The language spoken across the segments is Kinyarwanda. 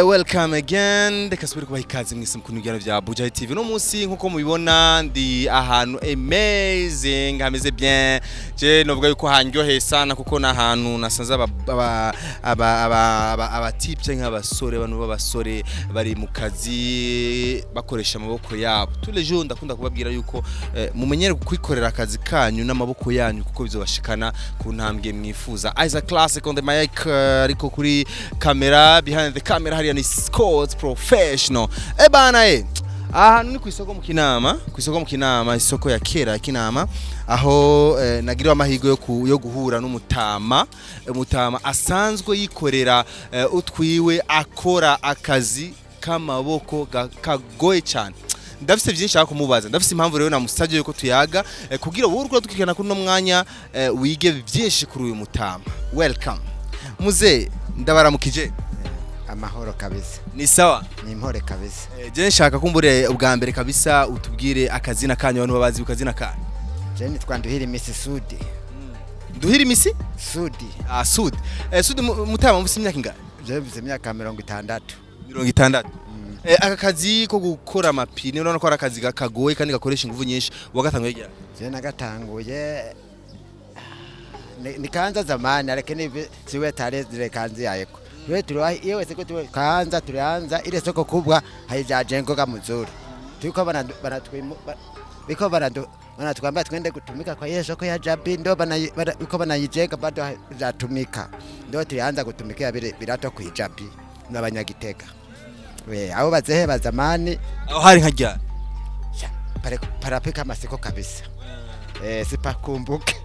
Welcome again. Reka subire kubaha ikaze mwese mukunu bya vya Buja TV. No munsi nkuko mubibona ndi ahantu amazing, hameze bien. Je novuga yuko handyoheye sana kuko na ahantu nasanze aba tip cyangwa abasore abantu b'abasore bari mu kazi bakoresha amaboko yabo. Tous les jours ndakunda kubabwira yuko mumenyere kwikorera akazi kanyu n'amaboko yanyu kuko bizobashikana ku ntambwe mwifuza. Isaac Classic on the mic, ariko kuri camera, behind the camera hariya ni Scott Professional. Bana ahantu ni kwisoko mu Kinama, isoko ya kera Kinama, aho nagiriwe amahigo yo guhura n'umutama asanzwe yikorera utwiwe, akora akazi k'amaboko kagoye cyane. Ndafise byinshi nshaka kumubaza, ndafise impamvu rero namusabye yuko tuyaga kugira ubu uriko tukikana kuri no mwanya wige byinshi kuri uyu mutama. Welcome muze, ndabaramukije. Amahoro kabisa. Ni sawa? Ni impore kabisa. Je nshaka kumbure ubwa mbere kabisa utubwire akazina kanyu abantu babazi ukazina kanyu. Je nitwa Nduhiri Miss Sudi. Nduhiri Miss Sudi. Sudi. Sudi mutama mufise imyaka ingahe? Je mfise imyaka 60. 60. Aka kazi ko gukora amapine urabona ko ari akazi kagoye kandi gakoresha ingufu nyinshi. Wagatanguye ryari? Je nagatanguye nikanza zamani, lakini siwe tarehe zile kanzi yako. Yewe siko tulianza ile soko kubwa haijajengoka mzuri. Tuko biko banatukwambia twende kutumika kwa ile soko ya Jabi, ndio biko banayijenga bado hajatumika. Ndio tulianza kutumikia birato ku Jabi n'abanyagitega. Abo bazehe bazamani aho hari nkajya parapika masiko kabisa. Sipakumbuke.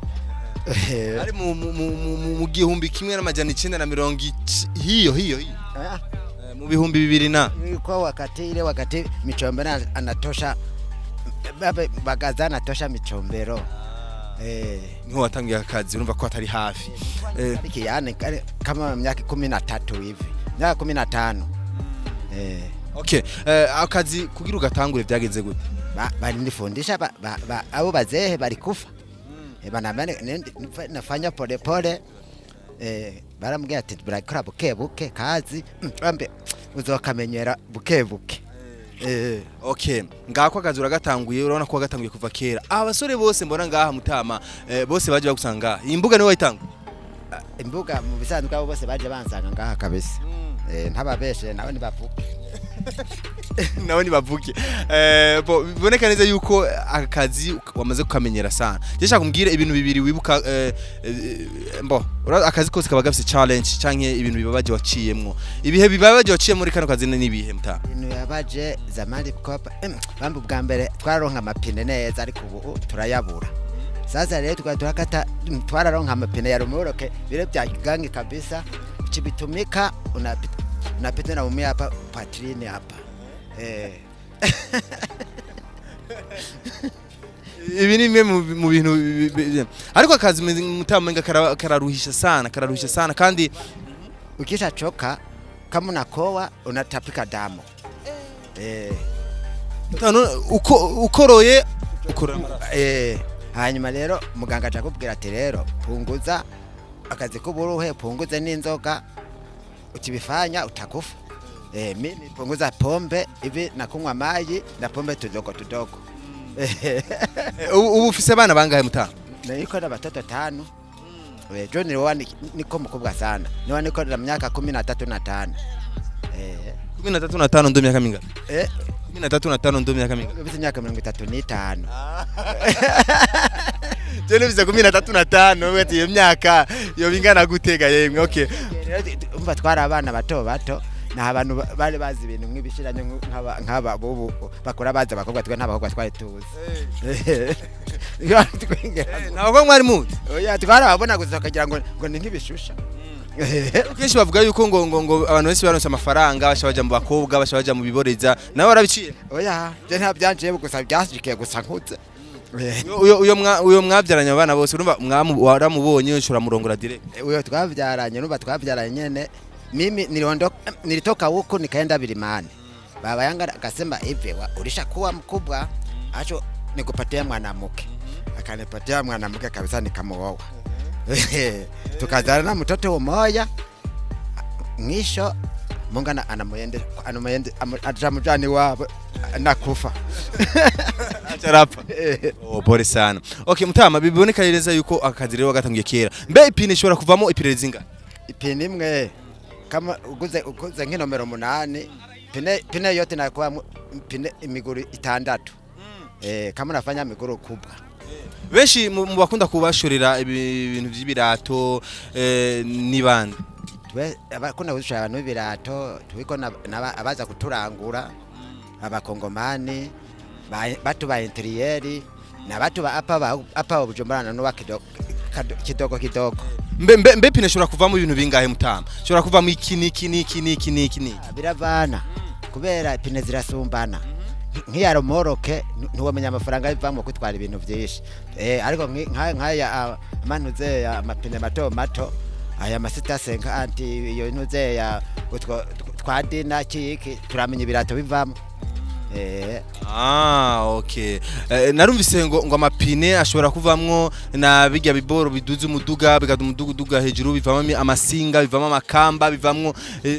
Ari mu gihumbi kimwe n'amajana 970 hiyo mu bihumbi 2000 na kwa wakati michombero anatosha bagaza anatosha michombero. Niho watangiye akazi urumva ko atari hafi yani kama myaka 13 hivi, myaka 15. Okay, akazi kugira ugatangure byagenze gute? Bari nifundisha abo bazehe bari kufa. Banamane nafanya pole pole, barambwira ati barakora buke kazi ambe uzokamenyera buke. Okay, ngako akazi uragatanguye, urabona ko wagatanguye kuva kera. Abasore bose mbona ngaha mutama bose baje bagusanga imbuga niwe wayitanga? Imbuga mu bisanzwe abo bose baje bansanga ngaha kabisa. Ntababeshe nawe nibavuke. Nawe nibavuke. Biboneka neza yuko akazi wamaze kukamenyera sana. Jesha kumbwira ibintu bibiri wibuka akazi kose kaba gafite challenge canke ibintu bibabaje waciyemwo. Ibihe bibabaje waciye muri kano kazi nibihe mta? Ibintu yabaje zamani kopa bambu bwa mbere twararonka amapine neza ariko ubu turayabura. Sasa leo tukakata twararonka amapine ya rumoroke bire byagangi kabisa, kibitumika unapita na umia hapa patrine hapa. Ibi ni mu bintu ariko akazi mutamenga kararuhisha sana kandi ukisha choka kama unakowa unatapika damu. Ukoroye ukora hanyuma rero muganga akakubwira ati rero punguza akazi k'uburuhe, punguze n'inzoga, ukibifanya utakufa. Mimi punguza pombe hivi na kunywa maji na pombe tudogo. Ubu ufise bana bangahe mutanga? Niko na batoto 5. John niko mukubwa sana. Niko na myaka 13 na 5. 13 ndo myaka mingapi? 13 ndo myaka mingapi? Bisi myaka 35. Jene biza 13 na 5 wati iyo myaka yo bingana gutega yemwe. Okay, umva twara abana bato na abantu bari bazi ibintu nk'ibishiranye nk'aba bobo bakora baza bakobwa twe ntabakobwa twari tuzi. Ntabwo mwari muzi? Oya twarabona gusa kagira ngo ni nk'ibishusha. Kenshi bavuga yuko ngo abantu benshi baronse amafaranga bashabaja mu bakobwa bashabaja mu biboreza, nawe warabiciye? Oya je nta byanjiye gusa byashikiye gusa nkuze. Uyo mwabyaranye abana bose urumva waramubonye ushora murongora direct? Uyo twabyaranye urumva twabyaranye nyene. Mimi nilitoka huko nikaenda Bilimani. Baba yangu akasema hivi, ulishakuwa mkubwa, acho nikupatia mwanamke. Akanipatia mwanamke kabisa nikamuoa. Tukazana na mtoto mmoja. Mwisho Munga anamuende ajamujani wabo nakufa. Atarapa. Oh, pole sana. Okay, Mutama biboneka neza yuko akazi rero wagatangiye kera. Mbe ipine ishobora kuvamo ipine zinga? Ipine imwe kama uguze nk'inomero 8 pine yote nakuwa pine imiguru 6. Kama nafanya miguru kubwa. Benshi mu bakunda kubashorera ibintu by'ibirato nibande. Abakunda gushora abantu b'ibirato tubiko abaza kuturangura abakongomani batu ba interieri na batu ba apa Bujumbura no kidogo. Mbe pine shobora kuvamo ibintu bingahe Mutama? Shobora kuvamo iki. Biravana kubera pine zirasumbana. Nk'iyaro moroke ntiwamenya amafaranga bivamo kwitwara ibintu byinshi. Ariko nk'aya amanuze amapine mato aya masita senka anti iyo ntuze ya twadina kiki turamenya ibirato bivamo. Okay. Narumvise ngo amapine ashobora kuvamwo na bijya biboro biduze umuduga bigada umuduga hejuru bivamo amasinga bivamo amakamba bivamwo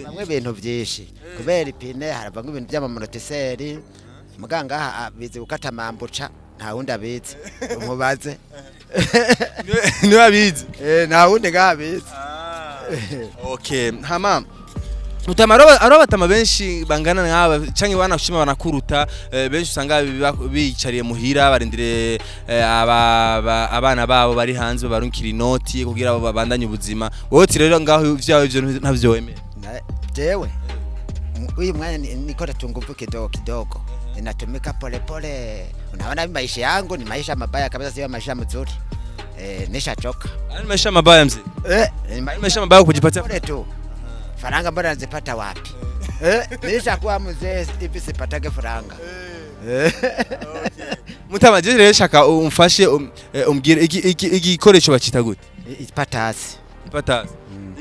bamwe ibintu byinshi kubera ipine haravamo ibintu by'amamonotiseri muganga bizi gukata mambuca nta wundi abizi umubaze niwe abizi nta wundi gabizi. Okay, hama Mutama arobatama benshi bangana nk'aba canke banashima banakuruta benshi usanga bicariye muhira barindire abana babo bari hanze barunkira inoti kugira abo babandanye ubuzima. Wowe rero ngaho vyawe ivyo ntavyo wemera? Jewe uyu mwanya niko natunguvu kidogo natumika pole. Unaona maisha yangu ni maisha mabaya kabisa, sio maisha mazuri. Nishachoka. Ni maisha mabaya mzee? Maisha mabaya kujipatia pole tu. Faranga mbona nazipata wapi? Nilishakuwa mzee hivi sipatage faranga. Mutama je rero shaka umfashe umbwire igikoresho bacita gute? Ipatasi.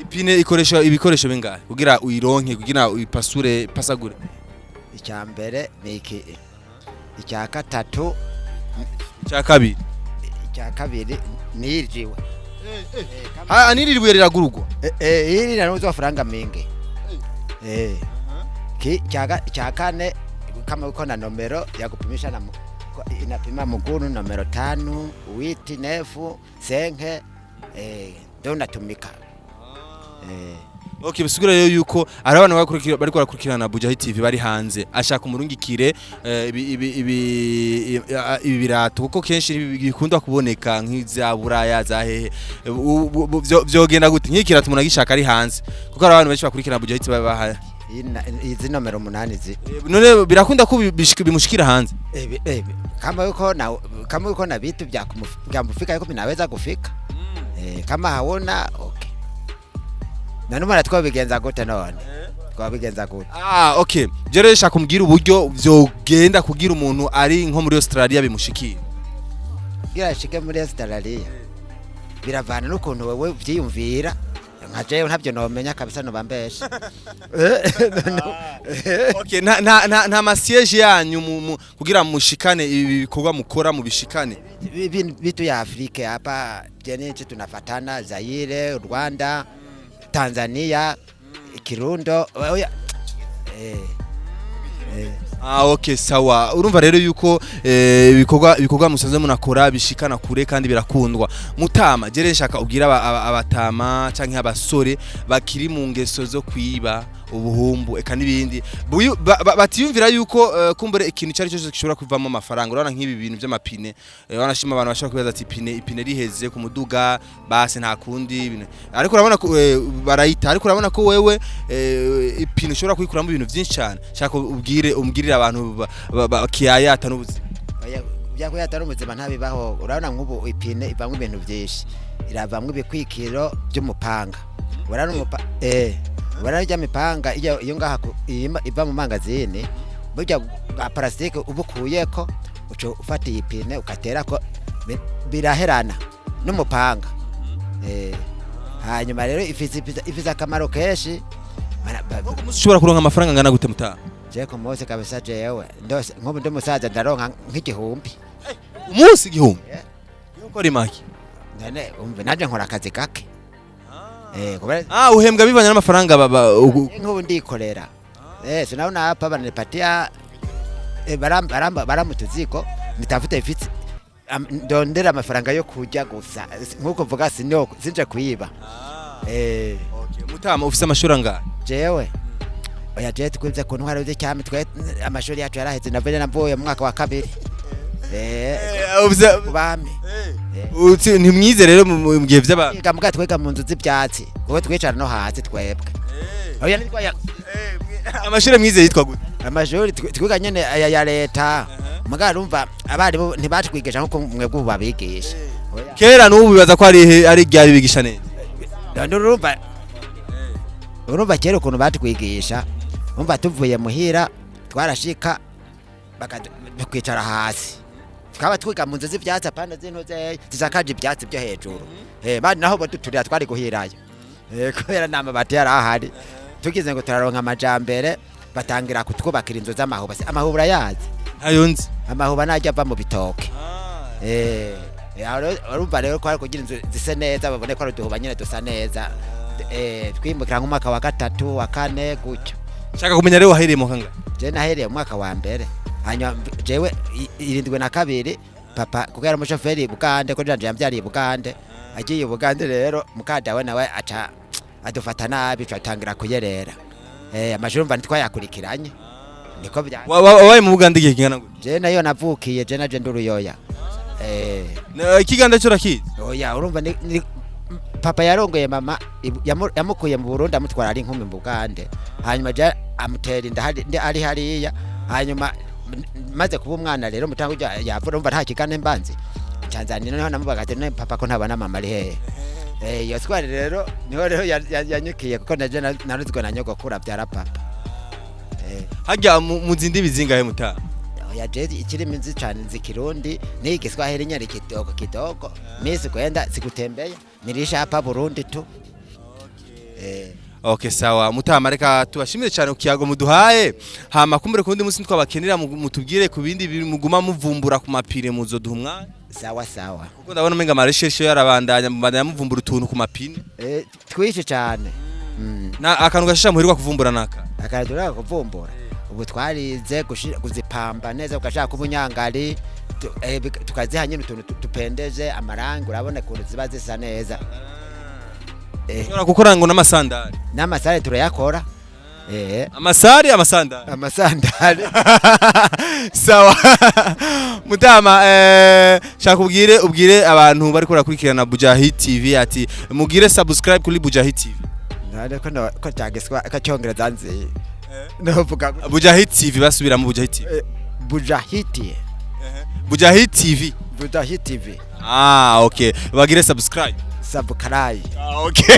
Ipine ikoresha ibikoresho bingahe kugira uyironke kugira uyipasure pasagure? Icyambere ni iki. Icya gatatu, icya kabiri. Icya kabiri niriwe. Niriwe riragurugwa. Iri nanuzo faranga mingi. Icya kane kama uko na nomero ya kupimisha na inapima muguru nomero 5, witi nefu, senke ndio natumika. Okay, bisigura rero yuko ari abantu bari kwarakurikirana Bujahi TV bari hanze ashaka umurungikire ibi birato kuko kenshi bikunda kuboneka nk'iza Buraya za hehe vyogenda gute nk'ikirato umuntu agishaka ari hanze kuko ari abantu benshi bakurikirana Bujahi TV babaha izi nomero 8 zi none birakunda ko bimushikira hanze kama yuko na vitu vya kumfika yuko vinaweza kufika kama haona okay. Nanuma twabigenza gute none twabigenza gute okay jeresha kumbwira uburyo vyogenda kugira umuntu ari nko muri Australia bimushikira gira shike muri Australia biravana n'ukuntu wewe vyiyumvira nkaje ntabyo nomenya kabisa no bambeshe. Okay, nta masiege yanyu kugira mushikane ibikorwa mukora mu bishikane bitu ya Afrika hapa jeneje tunafatana Zaire, Rwanda, Tanzania, Kirundo. Okay, sawa. Urumva rero yuko ibikorwa musanze munakora bishikana kure kandi birakundwa. Mutama jere nshaka ubwira abatama canke abasore bakiri mu ngeso zo kwiba ubuhumbu eka nibindi batiyumvira yuko kumbere ikintu cyari cyo gishobora kuvamo amafaranga. Urabona nk'ibi bintu by'amapine wanashima abantu bashaka kubaza ati ipine riheze ku muduga base nta kundi ariko urabona ko barayita ariko urabona ko wewe ipine ushobora kuyikuramo ibintu byinshi cyane. Shaka umbwirira abantu bakiyayata n'ubuzima byakuyata n'ubuzima ntabibaho. Urabona nk'ubu ipine ivamwe ibintu byinshi iravamwe ibikwikiro by'umupanga. Urabona barajya mipanga iyo ngaha iva mu mangazini burya plastique ubukuyeko uco ufata ipine ukatera ko biraherana n'umupanga. Hanyuma rero ifiza akamaro keshi ushobora kuronka amafaranga ngana gute Mutama? Je ko mose kabisa jewe ndose nkubu ndi musaza ndaronka nk'igihumbi umunsi igihumbi yuko ari maki none umve naje nkora akazi kake uhembwa bivanye n'amafaranga nk'ubu ndikorera sinaona hapa bananipatia baramutuziko nitafuta ifite ndondera amafaranga yo kujya gusa nkuko mvuga sinje kuyiba. Mutama ufise amashuri angahe? Jewe oya je twibye ku ntwara y'cyami twe amashuri yacu yaraheze navene navuye mu mwaka wa kabiri bami ntimwize rero mu gihe vy'abantu gamuga twega mu nzu z'ibyatsi wowe twicara no hasi twebwe oya nitwa amashuri mwize yitwa gute? Amashuri twiga nyene ya leta muga rumva abari ntibatwigisha nkuko mwebwe babigisha kera n'ubu bibaza ko ari ryari bigisha neza urumva kera ukuntu batwigisha umva tuvuye muhira twarashika bakwicara hasi tukaba twiga mu nzu z'ibyatsi apana z'intuze zisakaje ibyatsi byo hejuru bandi naho turira twari guhirayo kubera n'amabati yari ahari tugize ngo turaronka amajambere batangira kutwubakira inzu z'amahuba amahubura yazi ayonzi amahuba najya ava mu bitoke urumva rero ko ari kugira inzu zise neza babone ko duhuba nyine dusa neza twimukira nk'umwaka wa 3 wa 4 gutyo. Shaka kumenya rero wahereye mu kanga? Je nahereye mu mwaka wa mbere hanyuma jewe 72 papa kugera umushoferi Bugande ko janje yambyariye Bugande agiye Bugande rero mukada we nawe aca adufata nabi twatangira kuyerera amashuri mva ntitwayakurikiranye niko bya wabaye mu Bugande igihe kingana gute? Je nayo navukiye je naje nduruyoya ikiganda cyo rakizi oya urumva papa yarongoye mama yamukuye mu Burundi amutwara ari inkumi mu Bugande hanyuma je amutera inda ari hariya hanyuma maze kuba umwana rero mutango yavura umva nta kigane mbanzi Tanzania niho namubagaje ne papa ko ntabana mama ari hehe iyo twari rero niho rero yanyukiye kuko naje naruzwe na nyogokura byara papa hajya mu zindi bizingahe muta ya jezi ikiri minzi cyane nzikirundi ni igiswahili nyari kidogo misi kwenda sikutembea nilisha hapa Burundi tu. Okay sawa Mutama reka tubashimire cyane ukiyago muduhaye hama kumbere kundi munsi twabakenera mutubwire ku bindi muguma muvumbura ku mapine muzoduhumwa. Sawa kuko ndabona menga mareshesho yarabandanya muvumbura utuntu ku mapine twishe cyane na akantu gashasha muhirirwa kuvumbura naka akadura kuvumbura ubu twarize kuzipamba neza ugashaka kubunyangali tukaziha nyine utuntu tupendeje amarangi urabona kuntu ziba zisa neza ushobora gukora ngo n'amasari turayakora amasandari sawa Mutama shaka ubwire abantu bari kurakurikirana Bujahid TV ati mugire subscribe kuri Bujahid TV ko cyagiswa kacyongereza nzi novuga Bujahid TV basubira mu Bujahid TV Bujahid TV okay bagire subscribe okay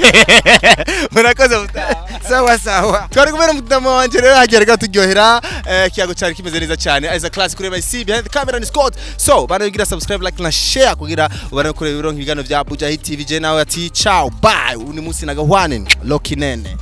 murakoze Mutama sawa twari kumera Mutama wanje rero hagera turyohera kiyago cyari kimeze neza cyane as a class kuri MIC behind the camera and Scott so bana bigira subscribe like na share kugira ubana kure bironka ibigano bya Bujahid TV je nawe ati ciao bye uni musi na gahwane Loki nene